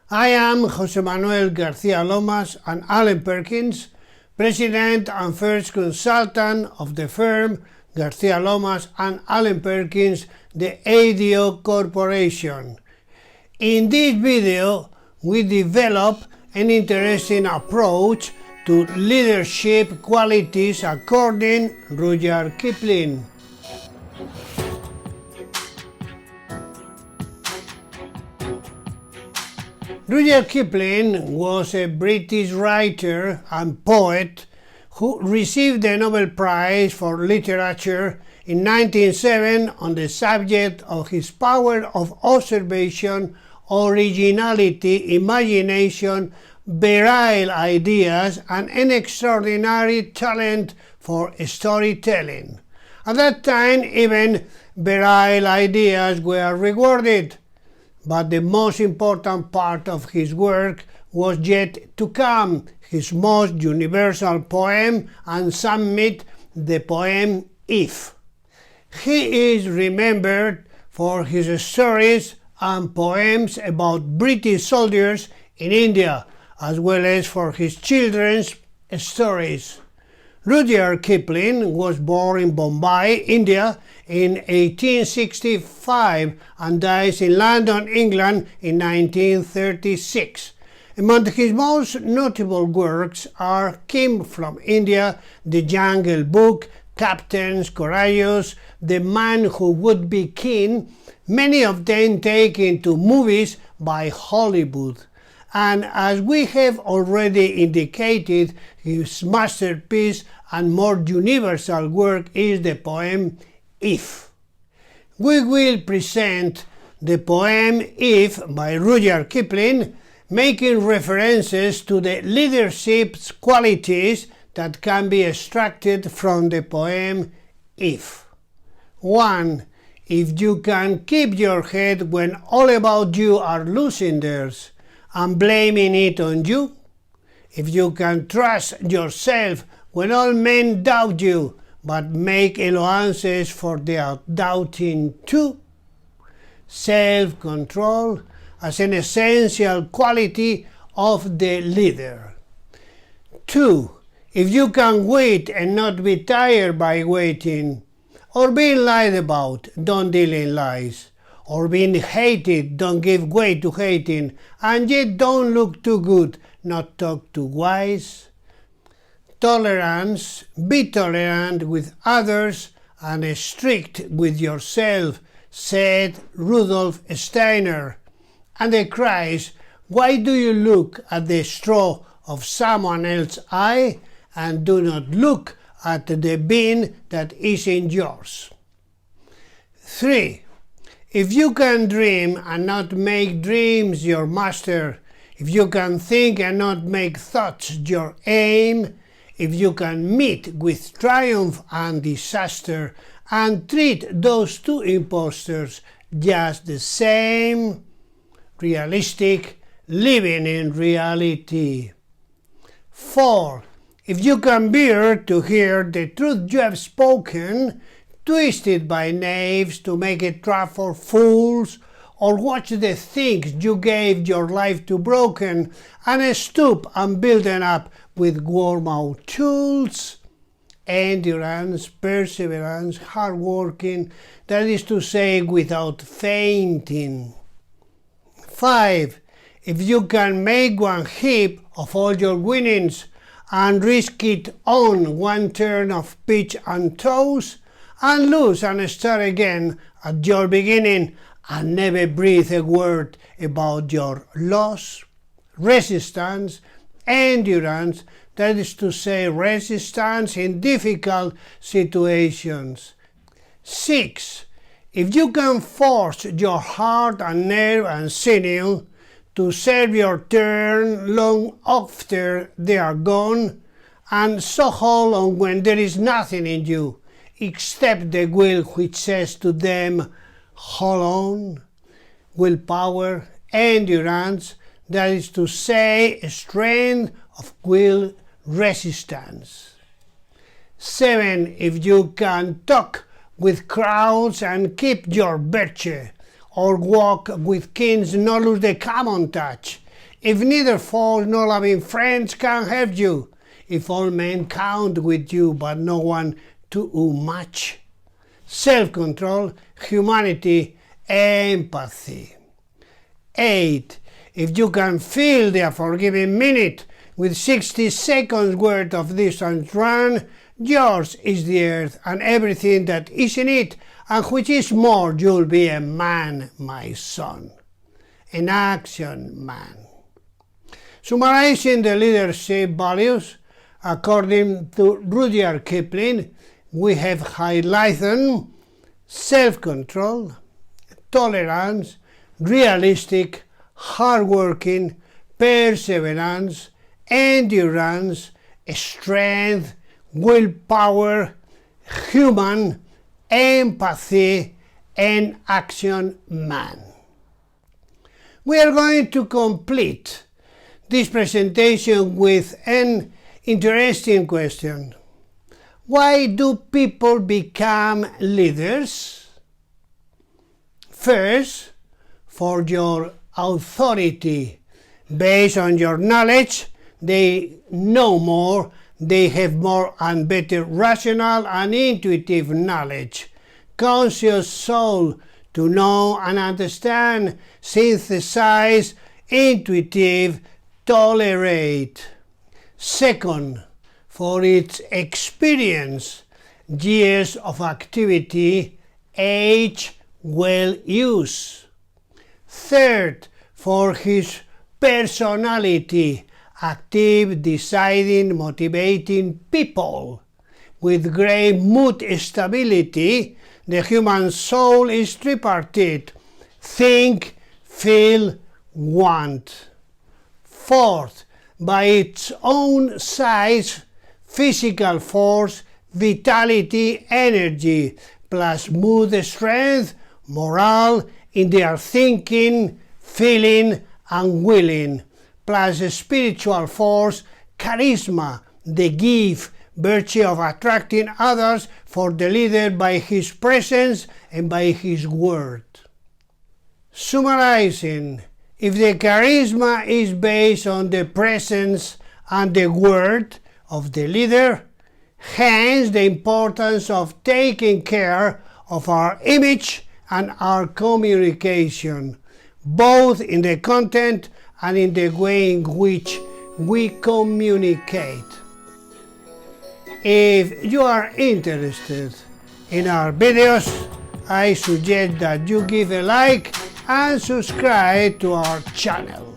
I am José Manuel García-Lomas Allen-Perkins, President and first consultant of the firm García-Lomas Allen-Perkins, the ADO Corporation. In this video, we develop an interesting approach to leadership qualities according to Rudyard Kipling. Rudyard Kipling was a British writer and poet who received the Nobel Prize for Literature in 1907 on the subject of his power of observation, originality, imagination, virile ideas, and an extraordinary talent for storytelling. At that time, even virile ideas were rewarded. But the most important part of his work was yet to come, his most universal poem and summit, the poem If. He is remembered for his stories and poems about British soldiers in India, as well as for his children's stories. Rudyard Kipling was born in Bombay, India, in 1865 and dies in London, England in 1936. Among his most notable works are Came from India, The Jungle Book, Captains Courageous, The Man Who Would Be King, many of them taken to movies by Hollywood. And as we have already indicated, his masterpiece and more universal work is the poem If. We will present the poem If by Rudyard Kipling, making references to the leadership qualities that can be extracted from the poem If. 1. If you can keep your head when all about you are losing theirs and blaming it on you. If you can trust yourself when all men doubt you, but make allowances for their doubting too. Self-control as an essential quality of the leader. 2. If you can wait and not be tired by waiting, or being lied about, don't deal in lies, or being hated, don't give way to hating, and yet don't look too good, not talk too wise. Tolerance, be tolerant with others and strict with yourself, said Rudolf Steiner. And he cries, why do you look at the straw of someone else's eye and do not look at the bean that is in yours? 3. If you can dream and not make dreams your master, if you can think and not make thoughts your aim, if you can meet with triumph and disaster and treat those two impostors just the same, realistic, living in reality. 4. If you can bear to hear the truth you have spoken, twisted by knaves to make a trap for fools, or watch the things you gave your life to broken, and stoop and build them up with worn-out tools. Endurance, perseverance, hard working, that is to say, without fainting. 5. If you can make one heap of all your winnings and risk it on one turn of pitch and toes, and lose and start again at your beginning, and never breathe a word about your loss. Resistance, endurance, that is to say, resistance in difficult situations. 6. If you can force your heart and nerve and sinew to serve your turn long after they are gone, and so hold on when there is nothing in you, except the will which says to them, hold on. Willpower, endurance, that is to say, strength of will, resistance. 7. If you can talk with crowds and keep your virtue, or walk with kings, not lose the common touch. If neither false nor loving friends can help you, if all men count with you but no one to much. Self-control, humanity, empathy. 8. If you can fill the forgiving minute with 60 seconds worth of distance run, yours is the earth and everything that is in it, and which is more, you'll be a man, my son. An action man. Summarizing the leadership values, according to Rudyard Kipling, we have highlighted self-control, tolerance, realistic, hardworking, perseverance, endurance, strength, willpower, human, empathy, and action man. We are going to complete this presentation with an interesting question. Why do people become leaders? First, for your authority. Based on your knowledge, they know more, they have more and better rational and intuitive knowledge. Conscious soul to know and understand, synthesize, intuitive, tolerate. Second, for its experience, years of activity, age, well use. Third, for his personality, active, deciding, motivating people. With great mood stability, the human soul is tripartite: think, feel, want. Fourth, by its own size, physical force, vitality, energy, plus mood strength, morale in their thinking, feeling, and willing, plus spiritual force, charisma, the gift, virtue of attracting others for the leader by his presence and by his word. Summarizing, if the charisma is based on the presence and the word of the leader, hence the importance of taking care of our image and our communication, both in the content and in the way in which we communicate. If you are interested in our videos, I suggest that you give a like and subscribe to our channel.